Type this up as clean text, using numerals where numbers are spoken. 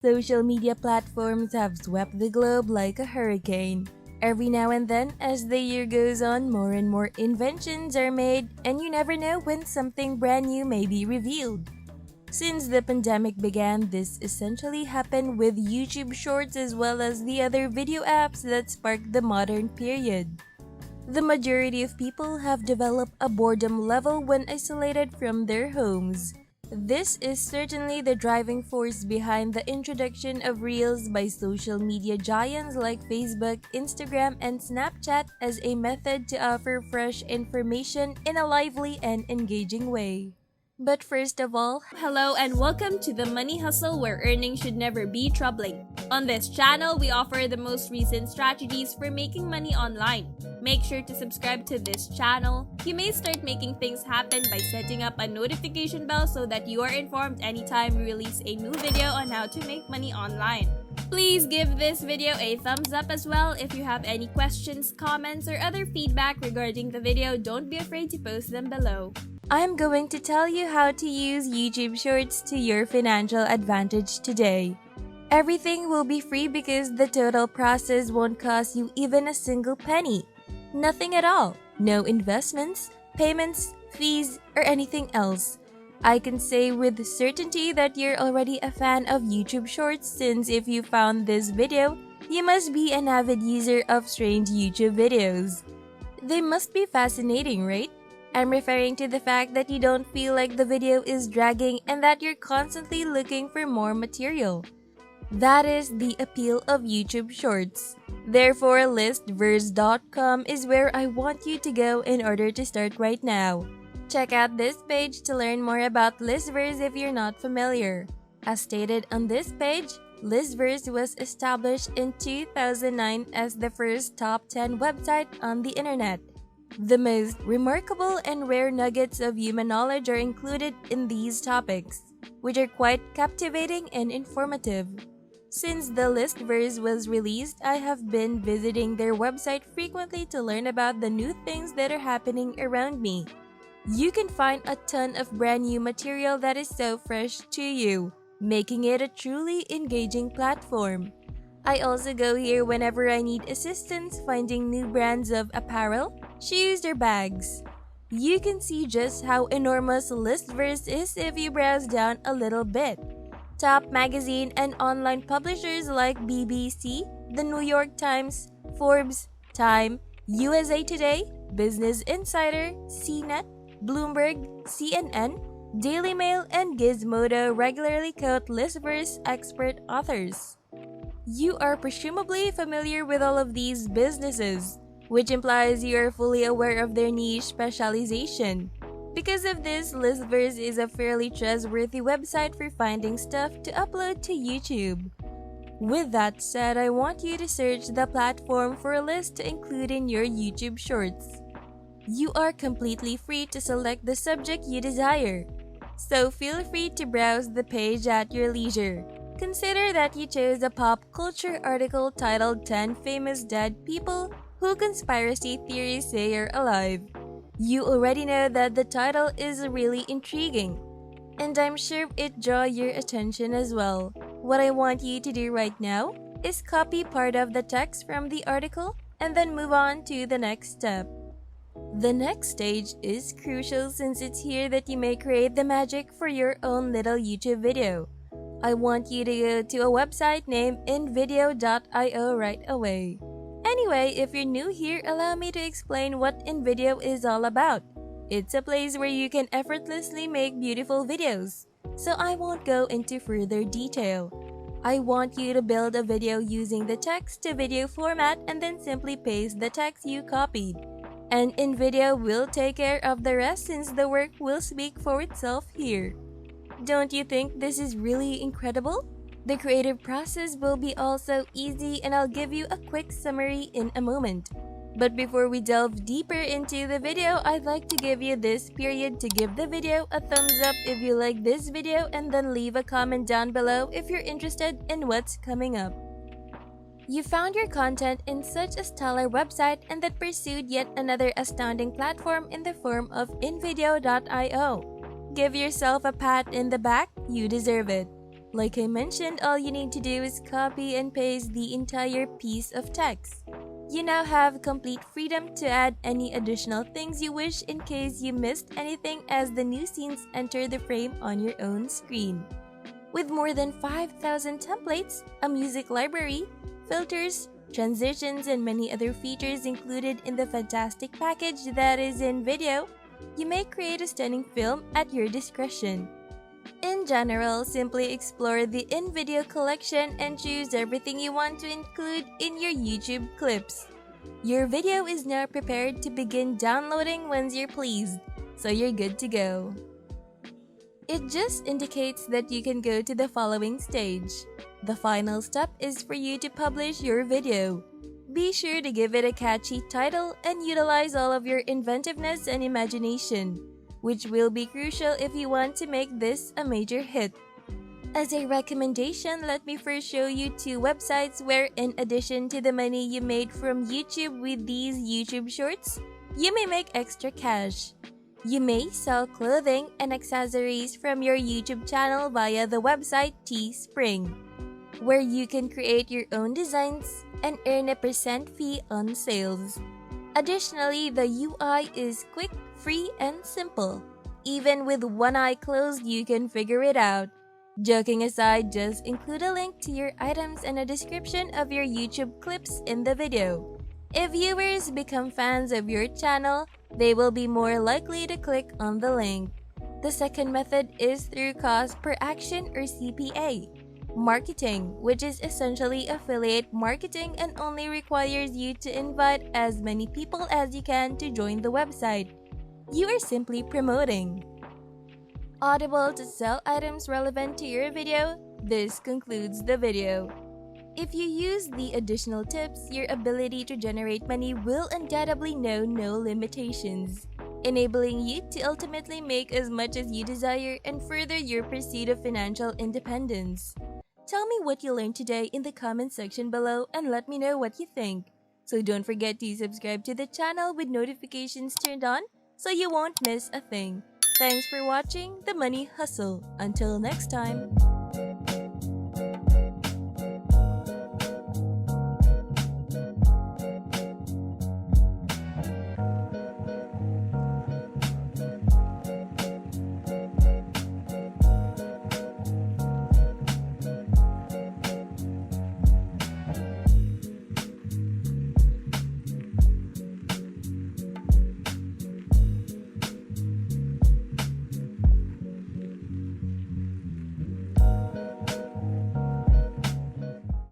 Social media platforms have swept the globe like a hurricane. Every now and then, as the year goes on, more and more inventions are made, and you never know when something brand new may be revealed. Since the pandemic began, this essentially happened with YouTube Shorts as well as the other video apps that sparked the modern period. The majority of people have developed a boredom level when isolated from their homes. This is certainly the driving force behind the introduction of Reels by social media giants like Facebook, Instagram, and Snapchat as a method to offer fresh information in a lively and engaging way. But first of all, hello and welcome to the Money Hustle, where earning should never be troubling. On this channel, we offer the most recent strategies for making money online. Make sure to subscribe to this channel. You may start making things happen by setting up a notification bell so that you are informed anytime we release a new video on how to make money online. Please give this video a thumbs up as well. If you have any questions, comments, or other feedback regarding the video, don't be afraid to post them below. I'm going to tell you how to use YouTube Shorts to your financial advantage today. Everything will be free because the total process won't cost you even a single penny. Nothing at all. No investments, payments, fees, or anything else. I can say with certainty that you're already a fan of YouTube Shorts, since if you found this video, you must be an avid user of strange YouTube videos. They must be fascinating, right? I'm referring to the fact that you don't feel like the video is dragging and that you're constantly looking for more material. That is the appeal of YouTube Shorts. Therefore, Listverse.com is where I want you to go in order to start right now. Check out this page to learn more about Listverse if you're not familiar. As stated on this page, Listverse was established in 2009 as the first top 10 website on the internet. The most remarkable and rare nuggets of human knowledge are included in these topics, which are quite captivating and informative. Since the Listverse was released, I have been visiting their website frequently to learn about the new things that are happening around me. You can find a ton of brand new material that is so fresh to you, making it a truly engaging platform. I also go here whenever I need assistance finding new brands of apparel, shoes, or bags. You can see just how enormous Listverse is if you browse down a little bit. Top magazine and online publishers like BBC, The New York Times, Forbes, Time, USA Today, Business Insider, CNET, Bloomberg, CNN, Daily Mail, and Gizmodo regularly quote Listverse expert authors. You are presumably familiar with all of these businesses, which implies you are fully aware of their niche specialization. Because of this, Listverse is a fairly trustworthy website for finding stuff to upload to YouTube. With that said, I want you to search the platform for a list to include in your YouTube Shorts. You are completely free to select the subject you desire, so feel free to browse the page at your leisure. Consider that you chose a pop culture article titled 10 Famous Dead People Who Conspiracy Theories Say Are Alive. You already know that the title is really intriguing, and I'm sure it draw your attention as well. What I want you to do right now is copy part of the text from the article and then move on to the next step. The next stage is crucial since it's here that you may create the magic for your own little YouTube video. I want you to go to a website named InVideo.io right away. Anyway, if you're new here, allow me to explain what InVideo is all about. It's a place where you can effortlessly make beautiful videos, so I won't go into further detail. I want you to build a video using the text-to-video format and then simply paste the text you copied. And InVideo will take care of the rest since the work will speak for itself here. Don't you think this is really incredible? The creative process will be also easy, and I'll give you a quick summary in a moment. But before we delve deeper into the video, I'd like to give you this period to give the video a thumbs up if you like this video, and then leave a comment down below if you're interested in what's coming up. You found your content in such a stellar website and then pursued yet another astounding platform in the form of InVideo.io. Give yourself a pat in the back, you deserve it. Like I mentioned, all you need to do is copy and paste the entire piece of text. You now have complete freedom to add any additional things you wish in case you missed anything as the new scenes enter the frame on your own screen. With more than 5,000 templates, a music library, filters, transitions, and many other features included in the fantastic package that is InVideo, you may create a stunning film at your discretion. In general, simply explore the InVideo collection and choose everything you want to include in your YouTube clips. Your video is now prepared to begin downloading once you're pleased, so you're good to go. It just indicates that you can go to the following stage. The final step is for you to publish your video. Be sure to give it a catchy title and utilize all of your inventiveness and imagination, which will be crucial if you want to make this a major hit. As a recommendation, let me first show you 2 websites where, in addition to the money you made from YouTube with these YouTube shorts, you may make extra cash. You may sell clothing and accessories from your YouTube channel via the website Teespring, where you can create your own designs and earn a % fee on sales. Additionally, the UI is quick, free, and simple. Even with one eye closed, you can figure it out. Joking aside, just include a link to your items and a description of your YouTube clips in the video. If viewers become fans of your channel, they will be more likely to click on the link. The second method is through cost per action or CPA marketing, which is essentially affiliate marketing and only requires you to invite as many people as you can to join the website. You are simply promoting. Audible to sell items relevant to your video. This concludes the video. If you use the additional tips, your ability to generate money will undoubtedly know no limitations, enabling you to ultimately make as much as you desire and further your pursuit of financial independence. Tell me what you learned today in the comment section below and let me know what you think. So don't forget to subscribe to the channel with notifications turned on so you won't miss a thing. Thanks for watching The Money Hustle. Until next time.